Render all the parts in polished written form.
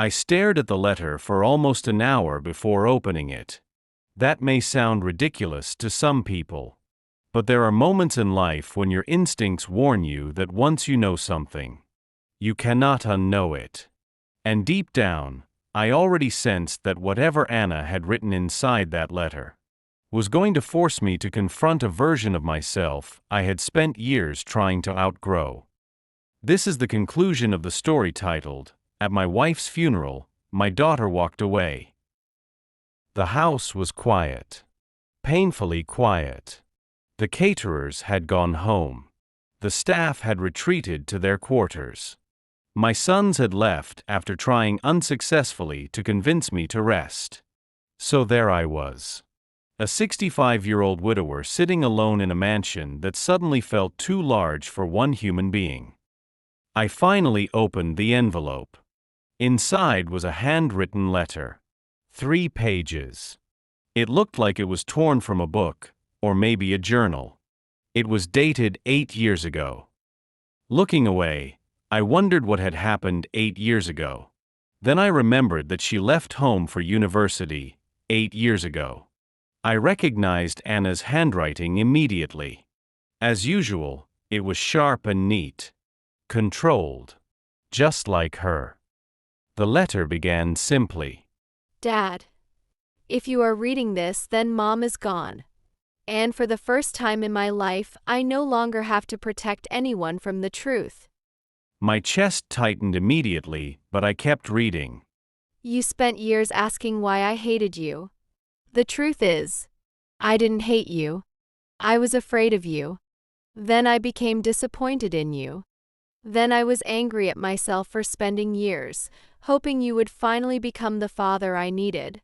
I stared at the letter for almost an hour before opening it. That may sound ridiculous to some people. But there are moments in life when your instincts warn you that once you know something, you cannot unknow it. And deep down, I already sensed that whatever Anna had written inside that letter was going to force me to confront a version of myself I had spent years trying to outgrow. This is the conclusion of the story titled, "At My Wife's Funeral, My Daughter Walked Away." The house was quiet. Painfully quiet. The caterers had gone home. The staff had retreated to their quarters. My sons had left after trying unsuccessfully to convince me to rest. So there I was. A 65-year-old widower sitting alone in a mansion that suddenly felt too large for one human being. I finally opened the envelope. Inside was a handwritten letter. 3 pages. It looked like it was torn from a book, or maybe a journal. It was dated 8 years ago. Looking away, I wondered what had happened 8 years ago. Then I remembered that she left home for university 8 years ago. I recognized Anna's handwriting immediately. As usual, it was sharp and neat. Controlled. Just like her. The letter began simply. Dad, if you are reading this, then Mom is gone. And for the first time in my life, I no longer have to protect anyone from the truth. My chest tightened immediately, but I kept reading. You spent years asking why I hated you. The truth is, I didn't hate you. I was afraid of you. Then I became disappointed in you. Then I was angry at myself for spending years, hoping you would finally become the father I needed.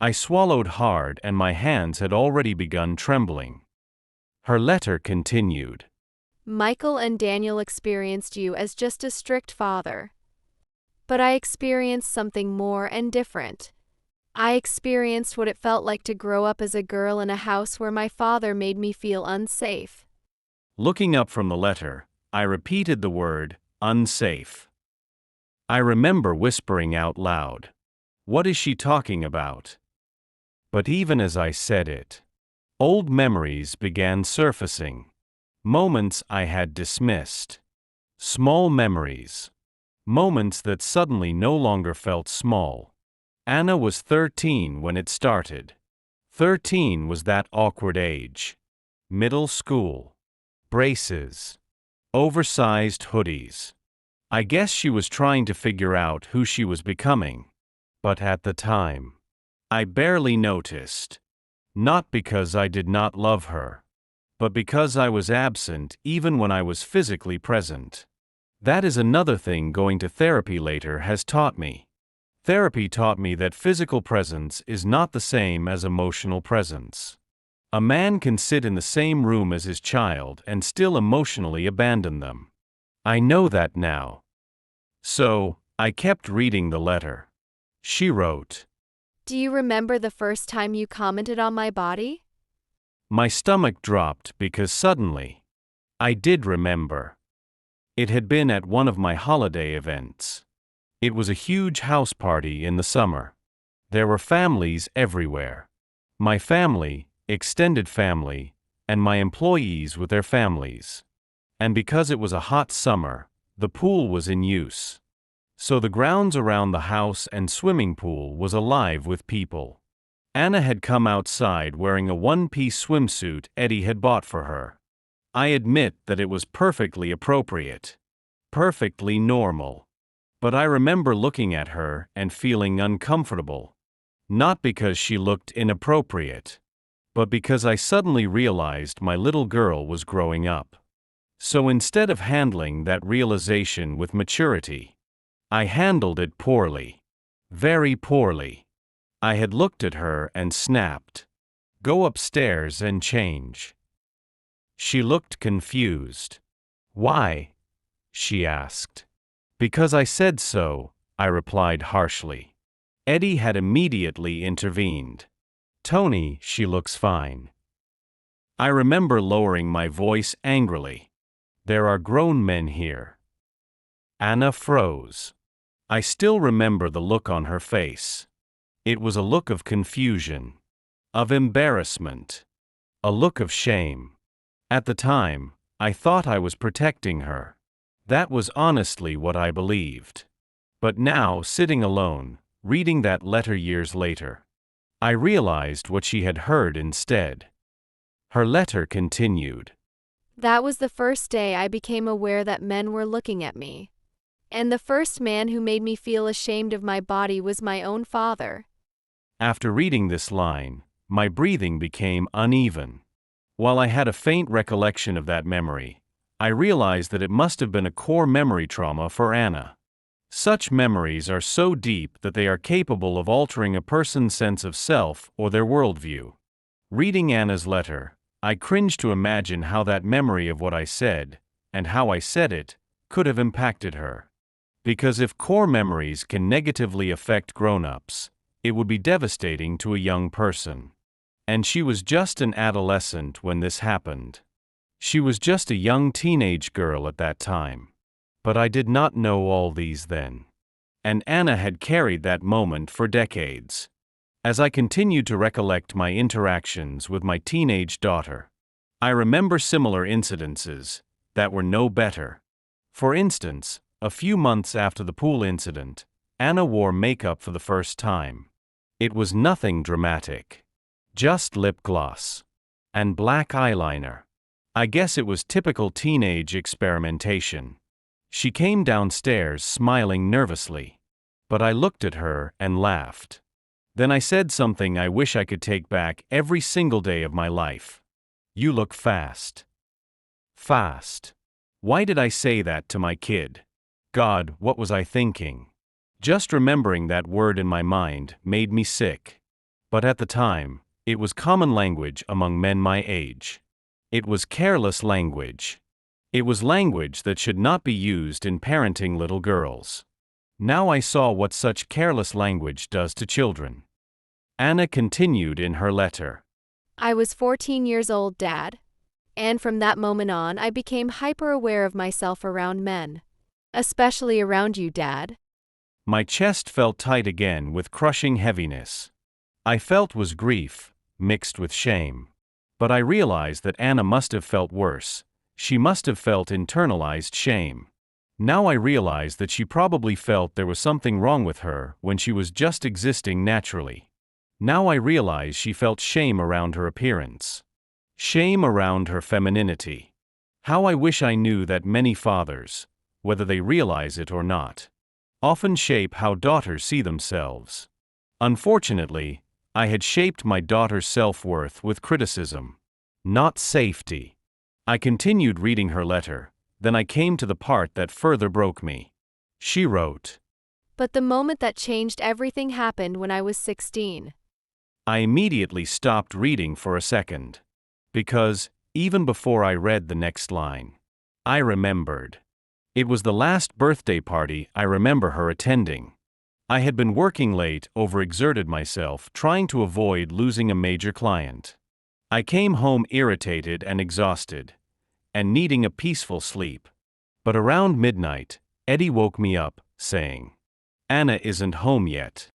I swallowed hard and my hands had already begun trembling. Her letter continued. Michael and Daniel experienced you as just a strict father. But I experienced something more and different. I experienced what it felt like to grow up as a girl in a house where my father made me feel unsafe. Looking up from the letter, I repeated the word, unsafe. I remember whispering out loud, "What is she talking about?" But even as I said it, old memories began surfacing. Moments I had dismissed. Small memories. Moments that suddenly no longer felt small. Anna was 13 when it started. 13 was that awkward age. Middle school. Braces. Oversized hoodies. I guess she was trying to figure out who she was becoming. But at the time, I barely noticed. Not because I did not love her, but because I was absent even when I was physically present. That is another thing going to therapy later has taught me. Therapy taught me that physical presence is not the same as emotional presence. A man can sit in the same room as his child and still emotionally abandon them. I know that now. So, I kept reading the letter. She wrote, Do you remember the first time you commented on my body? My stomach dropped because suddenly, I did remember. It had been at one of my holiday events. It was a huge house party in the summer. There were families everywhere. My family, extended family, and my employees with their families. And because it was a hot summer, the pool was in use. So the grounds around the house and swimming pool was alive with people. Anna had come outside wearing a one-piece swimsuit Eddie had bought for her. I admit that it was perfectly appropriate. Perfectly normal. But I remember looking at her and feeling uncomfortable. Not because she looked inappropriate, but because I suddenly realized my little girl was growing up. So instead of handling that realization with maturity, I handled it poorly. Very poorly. I had looked at her and snapped. Go upstairs and change. She looked confused. Why? She asked. Because I said so, I replied harshly. Eddie had immediately intervened. Tony, she looks fine. I remember lowering my voice angrily. There are grown men here. Anna froze. I still remember the look on her face. It was a look of confusion, of embarrassment, a look of shame. At the time, I thought I was protecting her. That was honestly what I believed. But now, sitting alone, reading that letter years later, I realized what she had heard instead. Her letter continued. That was the first day I became aware that men were looking at me. And the first man who made me feel ashamed of my body was my own father. After reading this line, my breathing became uneven. While I had a faint recollection of that memory, I realized that it must have been a core memory trauma for Anna. Such memories are so deep that they are capable of altering a person's sense of self or their worldview. Reading Anna's letter, I cringe to imagine how that memory of what I said, and how I said it, could have impacted her. Because if core memories can negatively affect grown-ups, it would be devastating to a young person. And she was just an adolescent when this happened. She was just a young teenage girl at that time. But I did not know all these then. And Anna had carried that moment for decades. As I continued to recollect my interactions with my teenage daughter, I remember similar incidences that were no better. For instance, a few months after the pool incident, Anna wore makeup for the first time. It was nothing dramatic. Just lip gloss. And black eyeliner. I guess it was typical teenage experimentation. She came downstairs smiling nervously. But I looked at her and laughed. Then I said something I wish I could take back every single day of my life. You look fast. Fast. Why did I say that to my kid? God, what was I thinking? Just remembering that word in my mind made me sick. But at the time, it was common language among men my age. It was careless language. It was language that should not be used in parenting little girls. Now I saw what such careless language does to children. Anna continued in her letter. I was 14 years old, Dad. And from that moment on, I became hyper-aware of myself around men. Especially around you, Dad. My chest felt tight again with crushing heaviness. I felt was grief, mixed with shame. But I realized that Anna must have felt worse. She must have felt internalized shame. Now I realize that she probably felt there was something wrong with her when she was just existing naturally. Now I realize she felt shame around her appearance. Shame around her femininity. How I wish I knew that many fathers, whether they realize it or not, often shape how daughters see themselves. Unfortunately, I had shaped my daughter's self-worth with criticism, not safety. I continued reading her letter, then I came to the part that further broke me. She wrote, But the moment that changed everything happened when I was 16. I immediately stopped reading for a second. Because, even before I read the next line, I remembered. It was the last birthday party I remember her attending. I had been working late, overexerted myself, trying to avoid losing a major client. I came home irritated and exhausted, and needing a peaceful sleep. But around midnight, Eddie woke me up, saying, Anna isn't home yet.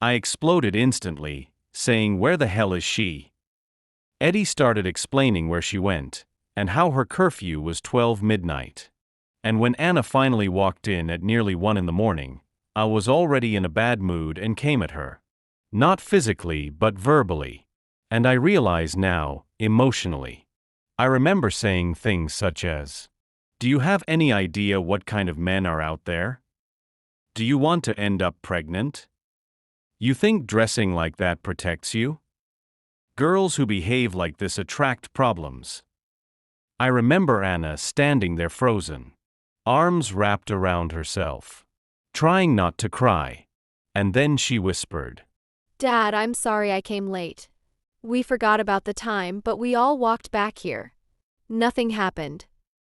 I exploded instantly, saying, where the hell is she? Eddie started explaining where she went, and how her curfew was 12 midnight. And when Anna finally walked in at nearly 1 in the morning, I was already in a bad mood and came at her. Not physically, but verbally. And I realize now, emotionally. I remember saying things such as, do you have any idea what kind of men are out there? Do you want to end up pregnant? You think dressing like that protects you? Girls who behave like this attract problems. I remember Anna standing there frozen, arms wrapped around herself, trying not to cry. And then she whispered, Dad, I'm sorry I came late. We forgot about the time, but we all walked back here. Nothing happened.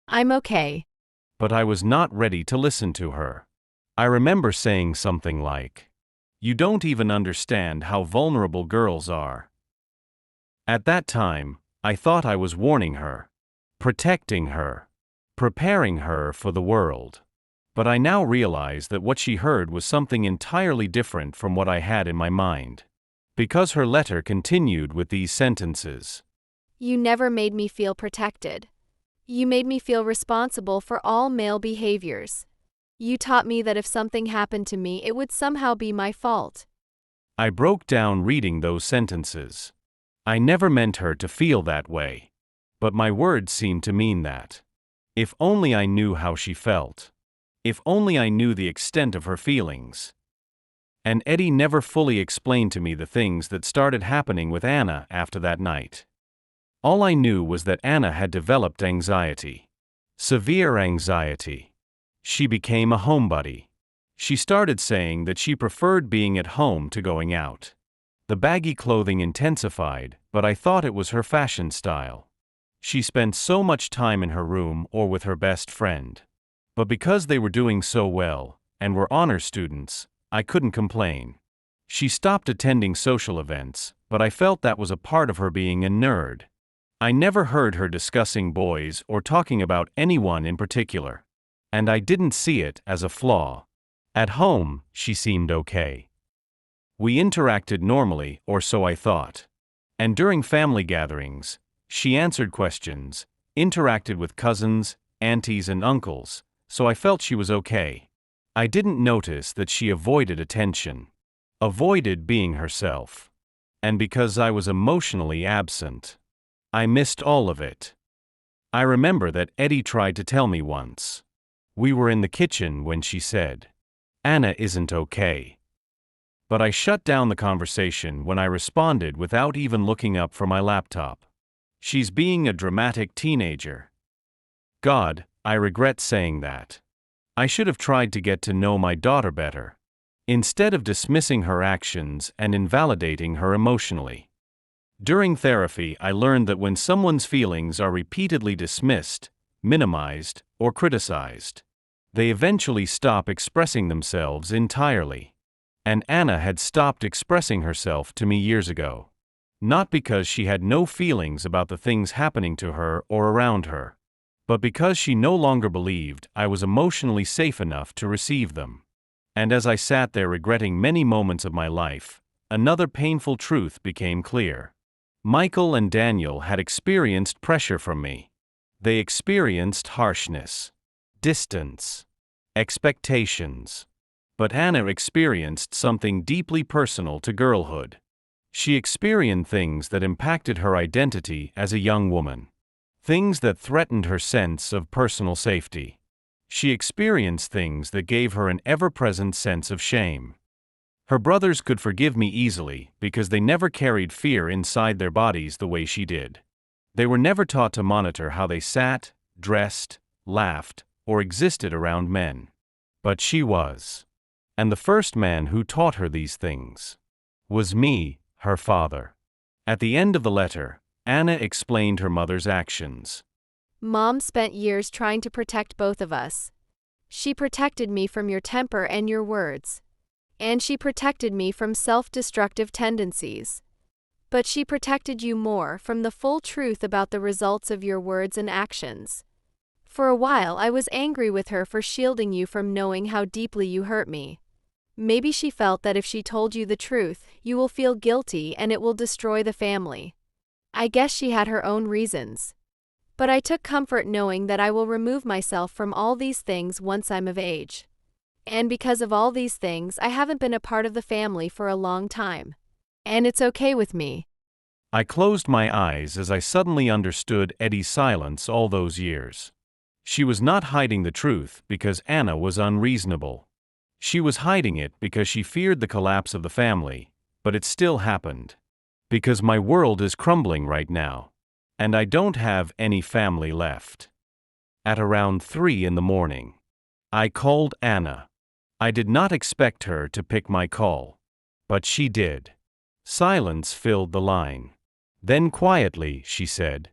I'm okay. But I was not ready to listen to her. I remember saying something like, you don't even understand how vulnerable girls are. At that time, I thought I was warning her, protecting her, preparing her for the world. But I now realize that what she heard was something entirely different from what I had in my mind. Because her letter continued with these sentences. You never made me feel protected. You made me feel responsible for all male behaviors. You taught me that if something happened to me, it would somehow be my fault. I broke down reading those sentences. I never meant her to feel that way. But my words seemed to mean that. If only I knew how she felt. If only I knew the extent of her feelings. And Eddie never fully explained to me the things that started happening with Anna after that night. All I knew was that Anna had developed anxiety. Severe anxiety. She became a homebody. She started saying that she preferred being at home to going out. The baggy clothing intensified, but I thought it was her fashion style. She spent so much time in her room or with her best friend. But because they were doing so well, and were honor students, I couldn't complain. She stopped attending social events, but I felt that was a part of her being a nerd. I never heard her discussing boys or talking about anyone in particular. And I didn't see it as a flaw. At home, she seemed okay. We interacted normally, or so I thought. And during family gatherings, she answered questions, interacted with cousins, aunties and uncles, so I felt she was okay. I didn't notice that she avoided attention. Avoided being herself. And because I was emotionally absent, I missed all of it. I remember that Eddie tried to tell me once. We were in the kitchen when she said, "Anna isn't okay." But I shut down the conversation when I responded without even looking up from my laptop. She's being a dramatic teenager. God, I regret saying that. I should have tried to get to know my daughter better, instead of dismissing her actions and invalidating her emotionally. During therapy, I learned that when someone's feelings are repeatedly dismissed, minimized, or criticized, they eventually stop expressing themselves entirely. And Anna had stopped expressing herself to me years ago. Not because she had no feelings about the things happening to her or around her, but because she no longer believed I was emotionally safe enough to receive them. And as I sat there regretting many moments of my life, another painful truth became clear. Michael and Daniel had experienced pressure from me. They experienced harshness, distance, expectations. But Anna experienced something deeply personal to girlhood. She experienced things that impacted her identity as a young woman. Things that threatened her sense of personal safety. She experienced things that gave her an ever-present sense of shame. Her brothers could forgive me easily because they never carried fear inside their bodies the way she did. They were never taught to monitor how they sat, dressed, laughed, or existed around men. But she was. And the first man who taught her these things was me, her father. At the end of the letter, Anna explained her mother's actions. Mom spent years trying to protect both of us. She protected me from your temper and your words. And she protected me from self-destructive tendencies. But she protected you more from the full truth about the results of your words and actions. For a while, I was angry with her for shielding you from knowing how deeply you hurt me. Maybe she felt that if she told you the truth, you will feel guilty and it will destroy the family. I guess she had her own reasons. But I took comfort knowing that I will remove myself from all these things once I'm of age. And because of all these things, I haven't been a part of the family for a long time. And it's okay with me. I closed my eyes as I suddenly understood Eddie's silence all those years. She was not hiding the truth because Anna was unreasonable. She was hiding it because she feared the collapse of the family, but it still happened. Because my world is crumbling right now, and I don't have any family left. At around 3 in the morning, I called Anna. I did not expect her to pick my call, but she did. Silence filled the line. Then quietly, she said,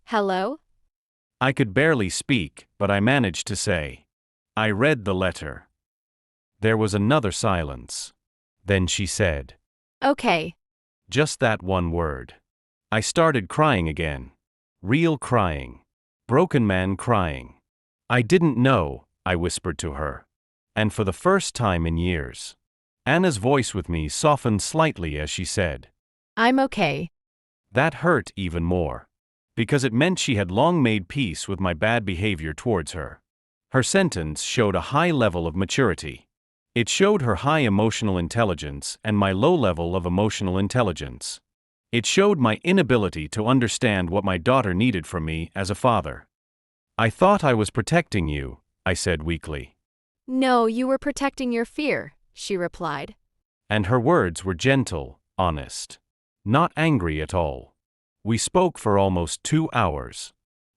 Hello? I could barely speak, but I managed to say, I read the letter. There was another silence. Then she said, Okay. Just that one word. I started crying again. Real crying. Broken man crying. I didn't know, I whispered to her, And for the first time in years, Anna's voice with me softened slightly as she said, I'm okay. That hurt even more. Because it meant she had long made peace with my bad behavior towards her. Her sentence showed a high level of maturity. It showed her high emotional intelligence and my low level of emotional intelligence. It showed my inability to understand what my daughter needed from me as a father. I thought I was protecting you, I said weakly. No, you were protecting your fear, she replied. And her words were gentle, honest. Not angry at all. We spoke for almost 2 hours.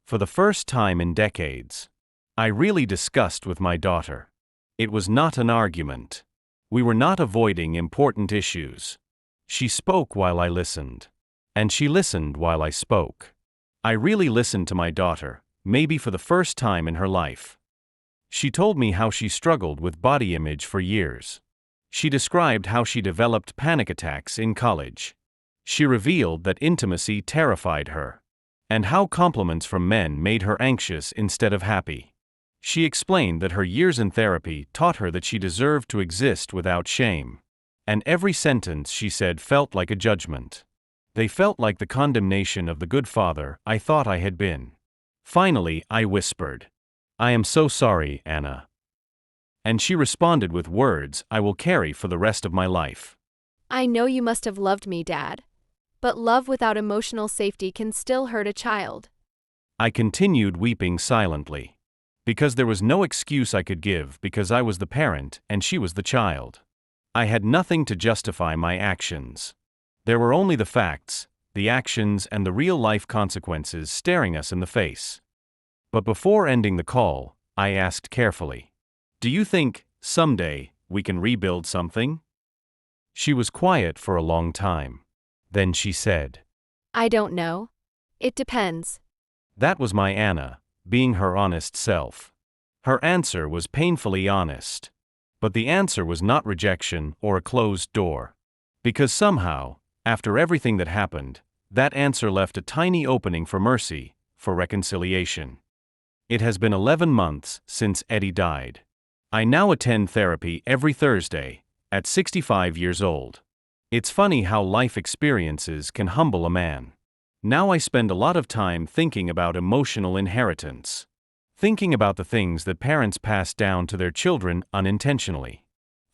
For the first time in decades. I really discussed with my daughter. It was not an argument. We were not avoiding important issues. She spoke while I listened. And she listened while I spoke. I really listened to my daughter, maybe for the first time in her life. She told me how she struggled with body image for years. She described how she developed panic attacks in college. She revealed that intimacy terrified her, and how compliments from men made her anxious instead of happy. She explained that her years in therapy taught her that she deserved to exist without shame. And every sentence she said felt like a judgment. They felt like the condemnation of the good father I thought I had been. Finally, I whispered, I am so sorry, Anna. And she responded with words I will carry for the rest of my life. I know you must have loved me, Dad. But love without emotional safety can still hurt a child. I continued weeping silently. Because there was no excuse I could give because I was the parent and she was the child. I had nothing to justify my actions. There were only the facts, the actions, and the real-life consequences staring us in the face. But before ending the call, I asked carefully, Do you think, someday, we can rebuild something? She was quiet for a long time. Then she said, I don't know. It depends. That was my Anna, being her honest self. Her answer was painfully honest. But the answer was not rejection or a closed door. Because somehow, after everything that happened, that answer left a tiny opening for mercy, for reconciliation. It has been 11 months since Eddie died. I now attend therapy every Thursday, at 65 years old. It's funny how life experiences can humble a man. Now I spend a lot of time thinking about emotional inheritance. Thinking about the things that parents pass down to their children unintentionally.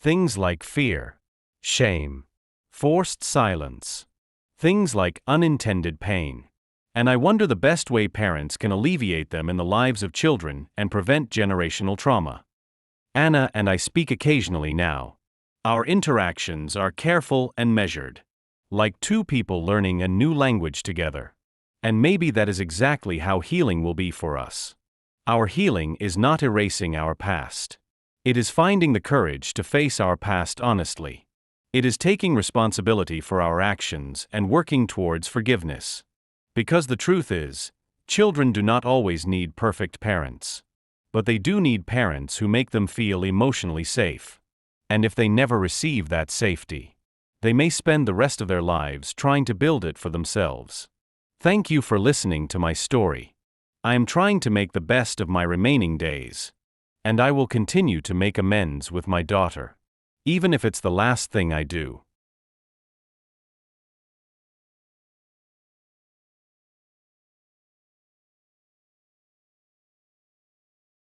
Things like fear, shame, forced silence. Things like unintended pain. And I wonder the best way parents can alleviate them in the lives of children and prevent generational trauma. Anna and I speak occasionally now. Our interactions are careful and measured. Like two people learning a new language together. And maybe that is exactly how healing will be for us. Our healing is not erasing our past. It is finding the courage to face our past honestly. It is taking responsibility for our actions and working towards forgiveness. Because the truth is, children do not always need perfect parents. But they do need parents who make them feel emotionally safe. And if they never receive that safety, they may spend the rest of their lives trying to build it for themselves. Thank you for listening to my story. I am trying to make the best of my remaining days. And I will continue to make amends with my daughter. Even if it's the last thing I do.